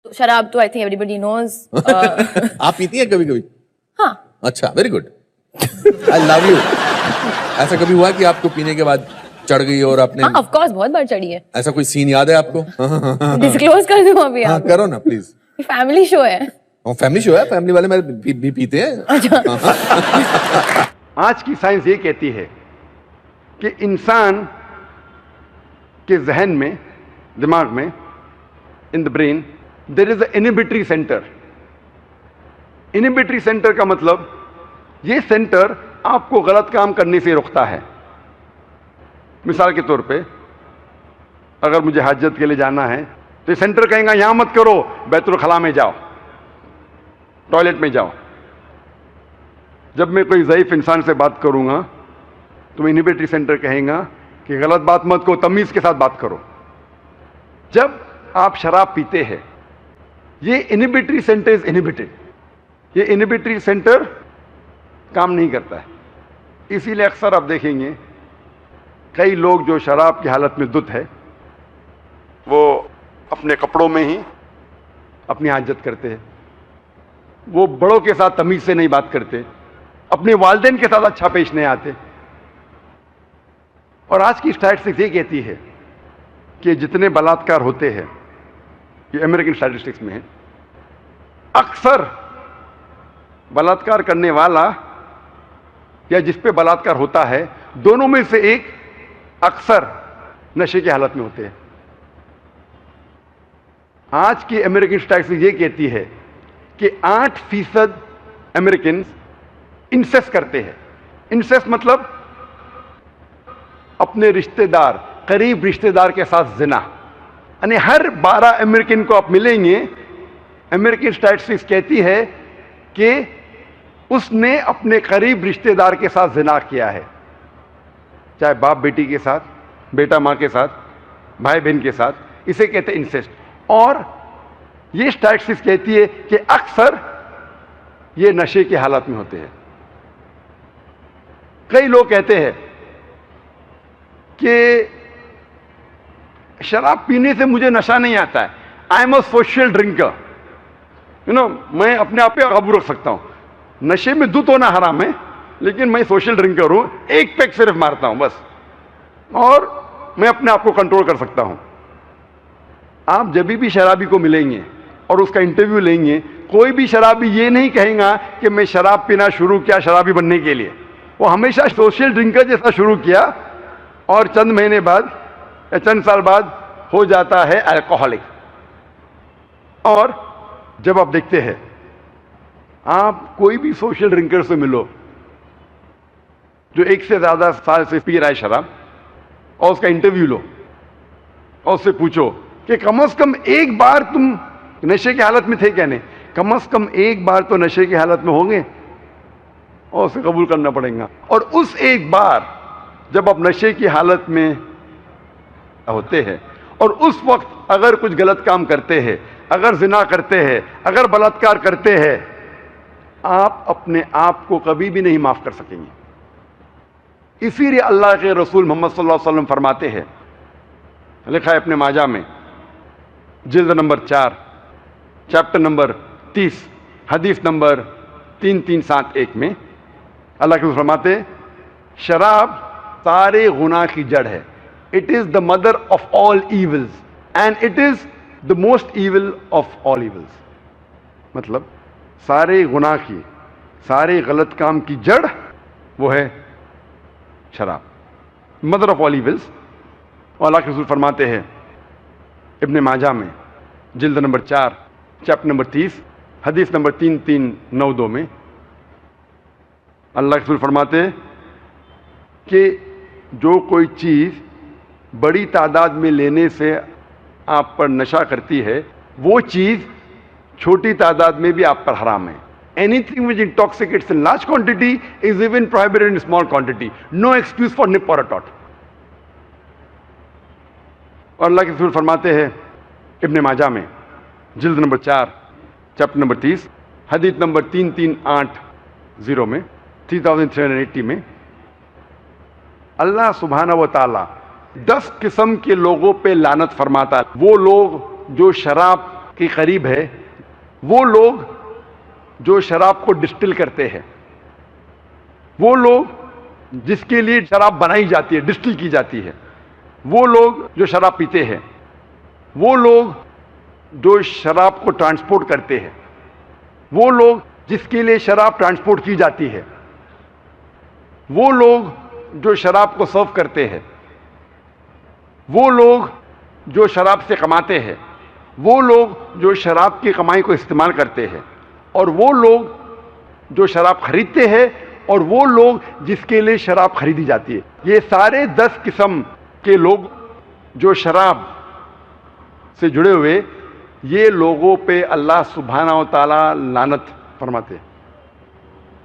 तो शराब तो आई थिंक एवरीबॉडी नोज। आप पीती हैं कभी कभी? हाँ। अच्छा, very good, I love you. ऐसा कभी हुआ कि आपको पीने के बाद चढ़ गई और आपने? हाँ, ऑफ कोर्स बहुत बार चढ़ी है। ऐसा कोई सीन याद है आपको? डिस्क्लोज कर दूं अभी? हाँ, आप करो ना प्लीज। फैमिली शो है। फैमिली शो है, फैमिली वाले मेरे भी पीते हैं। आज की साइंस ये कहती है कि इंसान के जहन में, दिमाग में, in the brain there is a inhibitory centre. Inhibitory centre का मतलब ये सेंटर आपको गलत काम करने से रोकता है। मिसाल के तौर पे अगर मुझे हाजत के लिए जाना है तो ये सेंटर कहेगा यहां मत करो, बैतुल खला में जाओ, टॉयलेट में जाओ। जब मैं कोई ज़ईफ इंसान से बात करूंगा तो इनहिबिटरी सेंटर कहेगा कि गलत बात मत करो, तमीज के साथ बात करो। जब आप शराब पीते हैं ये इनहिबिटरी सेंटर इज इनहिबिटेड, ये इनहिबिटरी सेंटर काम नहीं करता है। इसीलिए अक्सर आप देखेंगे कई लोग जो शराब की हालत में दुत है वो अपने कपड़ों में ही अपनी हाजत करते हैं, वो बड़ों के साथ तमीज से नहीं बात करते, अपने वालिदैन के साथ अच्छा पेश नहीं आते। और आज की स्टैटिस्टिक्स ये कहती है कि जितने बलात्कार होते हैं, ये अमेरिकन स्टैटिस्टिक्स में है, अक्सर बलात्कार करने वाला या जिस पे बलात्कार होता है दोनों में से एक अक्सर नशे की हालत में होते हैं। आज की अमेरिकन स्टैटिस्टिक्स ये कहती है कि 8% अमेरिकन इंसेस्ट करते हैं। इंसेस्ट मतलब अपने रिश्तेदार, करीब रिश्तेदार के साथ जिना। यानी हर 12 अमेरिकन को आप मिलेंगे, अमेरिकन स्टैटिस्टिक्स कहती है कि उसने अपने करीब रिश्तेदार के साथ जिना किया है, चाहे बाप बेटी के साथ, बेटा मां के साथ, भाई बहन के साथ। इसे कहते हैं इंसेस्ट। और ये स्टैटिस्टिक्स कहती है कि अक्सर ये नशे की हालत में होते हैं। कई लोग कहते हैं कि शराब पीने से मुझे नशा नहीं आता है, I am a social drinker, मैं अपने आप पे काबू रख सकता हूं। नशे में धुत होना हराम है, लेकिन मैं सोशल ड्रिंकर हूं, एक पैक सिर्फ मारता हूं बस, और मैं अपने आप को कंट्रोल कर सकता हूं। आप जब भी शराबी को मिलेंगे और उसका इंटरव्यू लेंगे, कोई भी शराबी ये नहीं कहेगा कि मैं शराब पीना शुरू किया शराबी बनने के लिए। वो हमेशा सोशल ड्रिंकर जैसा शुरू किया और चंद महीने बाद या चंद साल बाद हो जाता है अल्कोहलिक। और जब आप देखते हैं, आप कोई भी सोशल ड्रिंकर से मिलो जो एक से ज्यादा साल से पी रहा है शराब, और उसका इंटरव्यू लो और उससे पूछो कि कम से कम एक बार तुम नशे की हालत में थे क्या? नहीं, कम से कम एक बार तो नशे की हालत में होंगे, और उसे कबूल करना पड़ेगा। और उस एक बार जब आप नशे की हालत में होते हैं और उस वक्त अगर कुछ गलत काम करते हैं, अगर जिना करते हैं, अगर बलात्कार करते हैं, आप अपने आप को कभी भी नहीं माफ कर सकेंगे। इसीलिए अल्लाह के रसूल मोहम्मद सल्लल्लाहु अलैहि वसल्लम फरमाते हैं, लिखा है अपने माजा में, जिल्द नंबर 4, चैप्टर नंबर 30, हदीस नंबर 3371 में अल्लाह के रसूल फरमाते हैं, शराब सारे गुनाह की जड़ है। It is the mother of all evils and it is the most evil of all evils. मतलब सारे गुनाह की, सारे गलत काम की जड़ वो है शराब, मदर ऑफ ऑल इविल्स। और अल्लाह के रसूल फरमाते हैं इब्ने माजा में, जिल्द नंबर 4, चैप्टर नंबर 30, हदीस नंबर 3392 में अल्लाह के रसूल फरमाते हैं कि जो कोई चीज़ बड़ी तादाद में लेने से आप पर नशा करती है, वो चीज़ छोटी तादाद में भी आप पर हराम है। Anything which intoxicates in large quantity is even prohibited in small quantity, no excuse for nip or a taught. और अल्लाह के रसूल फरमाते हैं इब्ने माजा में, जिल्द नंबर 4, चैप्टर नंबर 30, हदीस नंबर 3380 में, 3380 में, अल्लाह सुब्हाना व तआला 10 किस्म के लोगों पे लानत फरमाता है। वो लोग जो शराब के करीब है वो लोग जो शराब को डिस्टिल करते हैं, वो लोग जिसके लिए शराब बनाई जाती है, डिस्टिल की जाती है, वो लोग जो शराब पीते हैं, वो लोग जो शराब को ट्रांसपोर्ट करते हैं, वो लोग जिसके लिए शराब ट्रांसपोर्ट की जाती है, वो लोग जो शराब को सर्व करते हैं, वो लोग जो शराब से कमाते हैं, वो लोग जो शराब की कमाई को इस्तेमाल करते हैं, और वो लोग जो शराब खरीदते हैं, और वो लोग जिसके लिए शराब खरीदी जाती है। ये सारे 10 किस्म के लोग जो शराब से जुड़े हुए, ये लोगों पे अल्लाह सुब्हाना व तआला लानत फरमाते हैं।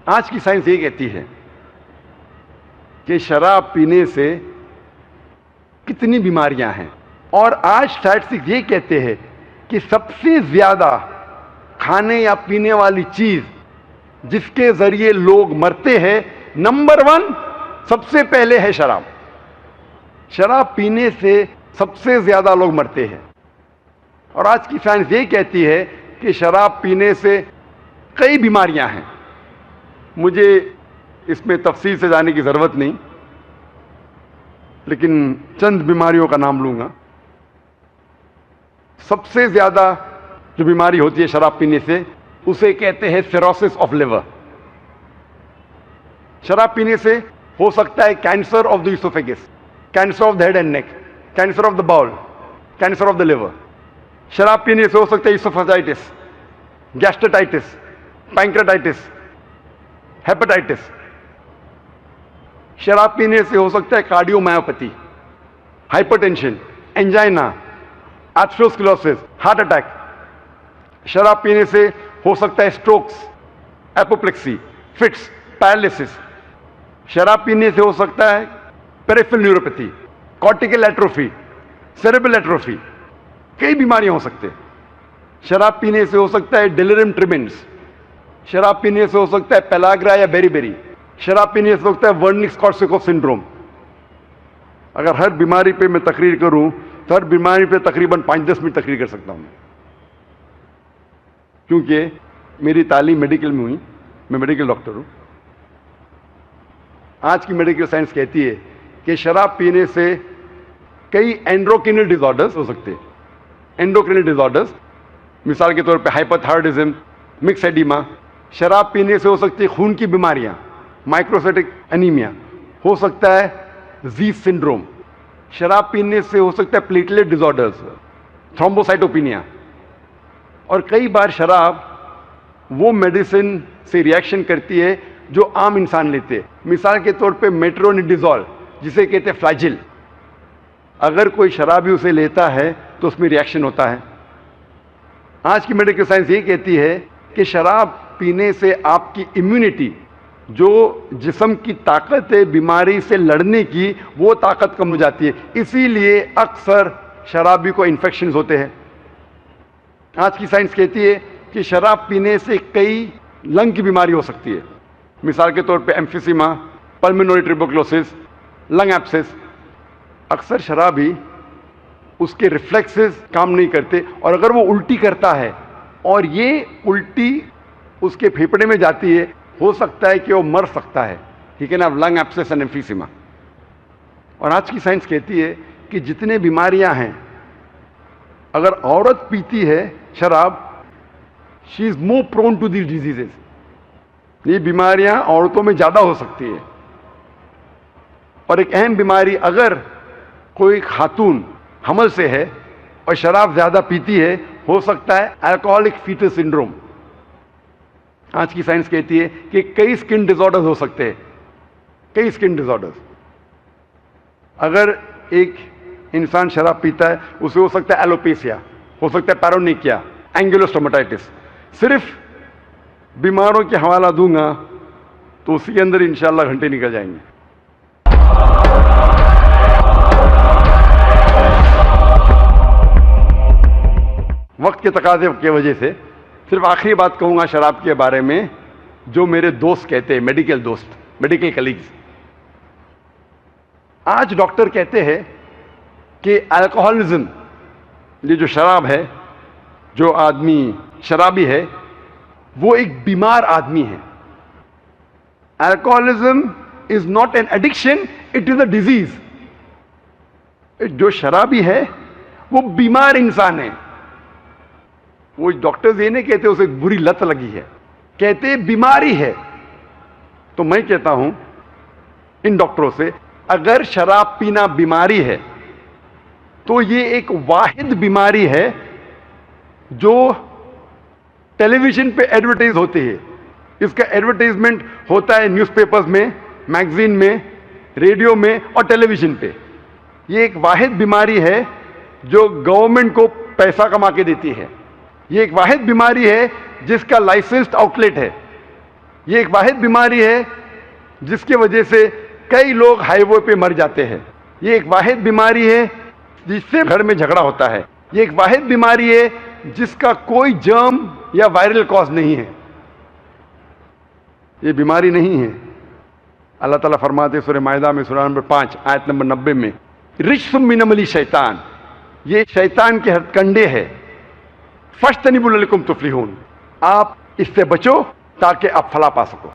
आज की साइंस ये कहती है कि शराब पीने से कितनी बीमारियां हैं, और आज स्टैटिस्टिक्स ये कहते हैं कि सबसे ज्यादा खाने या पीने वाली चीज जिसके जरिए लोग मरते हैं, नंबर 1 सबसे पहले है शराब। शराब पीने से सबसे ज्यादा लोग मरते हैं। और आज की साइंस ये कहती है कि शराब पीने से कई बीमारियां हैं। मुझे इसमें तफसील से जाने की जरूरत नहीं, लेकिन चंद बीमारियों का नाम लूंगा। सबसे ज्यादा जो बीमारी होती है शराब पीने से, उसे कहते हैं सिरोसिस ऑफ लिवर। शराब पीने से हो सकता है cancer of the oesophagus, cancer of the head and neck, cancer of the bowel, cancer of the liver. शराब पीने से हो सकता है इसोफेजाइटिस, गैस्ट्राइटिस, पैंक्रेटाइटिस, हेपेटाइटिस। शराब पीने से हो सकता है cardiomyopathy, hypertension, angina, atherosclerosis, heart attack. शराब पीने से हो सकता है स्ट्रोक्स, एपोप्लेक्सी, फिट्स, पैरालिसिस। शराब पीने से हो सकता है peripheral neuropathy, cortical atrophy, cerebral atrophy. कई बीमारियां हो सकते हैं। शराब पीने से हो सकता है डेलिरियम ट्रिमेंस। शराब पीने से हो सकता है पेलाग्रा या बेरीबेरी। शराब पीने से हो सकता है वर्निक्स-कॉर्सैकोफ सिंड्रोम। अगर हर बीमारी पे मैं तकरीर करूं तो हर बीमारी पे तकरीबन 5-10 मिनट तकरीर कर सकता हूं, क्योंकि मेरी तालीम मेडिकल में हुई, मैं मेडिकल डॉक्टर हूं। आज की मेडिकल साइंस कहती है कि शराब पीने से कई एंडोक्राइनल डिसऑर्डर्स हो सकते हैं। एंडोक्राइनल डिसऑर्डर्स, मिसाल के तौर पे हाइपोथायराइडिज्म, मिक्स एडिमा। शराब पीने से हो सकती है खून की बीमारियां, माइक्रोसाइटिक एनीमिया, हो सकता है ज़ीस सिंड्रोम। शराब पीने से हो सकता है प्लेटलेट डिसऑर्डर्स, थ्रोम्बोसाइटोपिनिया। और कई बार शराब वो मेडिसिन से रिएक्शन करती है जो आम इंसान लेते हैं। मिसाल के तौर पे मेट्रोनिडाजोल, जिसे कहते हैं फ्लैजिल, अगर कोई शराबी उसे लेता है तो उसमें रिएक्शन होता है। आज की मेडिकल साइंस ये कहती है कि शराब पीने से आपकी इम्यूनिटी, जो जिस्म की ताकत है बीमारी से लड़ने की, वो ताकत कम हो जाती है। इसीलिए अक्सर शराबी को इन्फेक्शंस होते हैं। आज की साइंस कहती है कि शराब पीने से कई लंग की बीमारी हो सकती है। मिसाल के तौर पे emphysema, pulmonary tuberculosis, lung abscess. अक्सर शराबी, उसके रिफ्लेक्सेस काम नहीं करते, और अगर वो उल्टी करता है और ये उल्टी उसके फेफड़े में जाती है, हो सकता है कि वो मर सकता है। ठीक है ना, लंग एब्सेस एंड एम्फिसीमा। और आज की साइंस कहती है कि जितने बीमारियां हैं, अगर औरत पीती है शराब, she is more prone to these diseases. ये बीमारियां औरतों में ज्यादा हो सकती है। और एक अहम बीमारी, अगर कोई खातून हमल से है और शराब ज्यादा पीती है, हो सकता है अल्कोहलिक फीटस सिंड्रोम। आज की साइंस कहती है कि कई स्किन डिसऑर्डर्स हो सकते हैं, कई स्किन डिसऑर्डर्स। अगर एक इंसान शराब पीता है, उसे हो सकता है एलोपेसिया, हो सकता है पैरोनिकिया, एंगुलोस्टोमेटाइटिस। सिर्फ बीमारों के हवाला दूंगा तो उसी के अंदर इंशाल्लाह घंटे निकल जाएंगे। वक्त के तकाजे की वजह से सिर्फ आखिरी बात कहूंगा शराब के बारे में, जो मेरे दोस्त कहते हैं, मेडिकल दोस्त, मेडिकल कलीग्स। आज डॉक्टर कहते हैं कि अल्कोहलिज्म, ये जो शराब है, जो आदमी शराबी है वो एक बीमार आदमी है। Alcoholism is not an addiction, it is a disease. जो शराबी है वो बीमार इंसान है। वो डॉक्टर्स ये नहीं कहते उसे बुरी लत लगी है, कहते बीमारी है। तो मैं कहता हूं इन डॉक्टरों से, अगर शराब पीना बीमारी है तो ये एक वाहिद बीमारी है जो टेलीविजन पे एडवर्टाइज होती है। इसका एडवर्टाइजमेंट होता है न्यूज़पेपर्स में, मैगजीन में, रेडियो में और टेलीविजन पे। ये एक वाहिद बीमारी है जो गवर्नमेंट को पैसा कमा के देती है। ये एक वाहिद बीमारी है जिसका लाइसेंस्ड आउटलेट है। ये एक वाहिद बीमारी है जिसकी वजह से कई लोग हाईवे पे मर जाते हैं। ये एक वाहिद बीमारी है जिससे घर में झगड़ा होता है। ये एक वाहिद बीमारी है जिसका कोई जर्म या वायरल कॉज नहीं है। ये बीमारी नहीं है। अल्लाह ताला फरमाते सूरह माइदा में सूरह नंबर 5 आयत नंबर 90 में, रिज्सुम मिन अमली शैतान, ये शैतान के हथकंडे है। फज्तनिबू लअल्लकुम तुफ्लिहून, आप इससे बचो ताकि आप फला पा सको।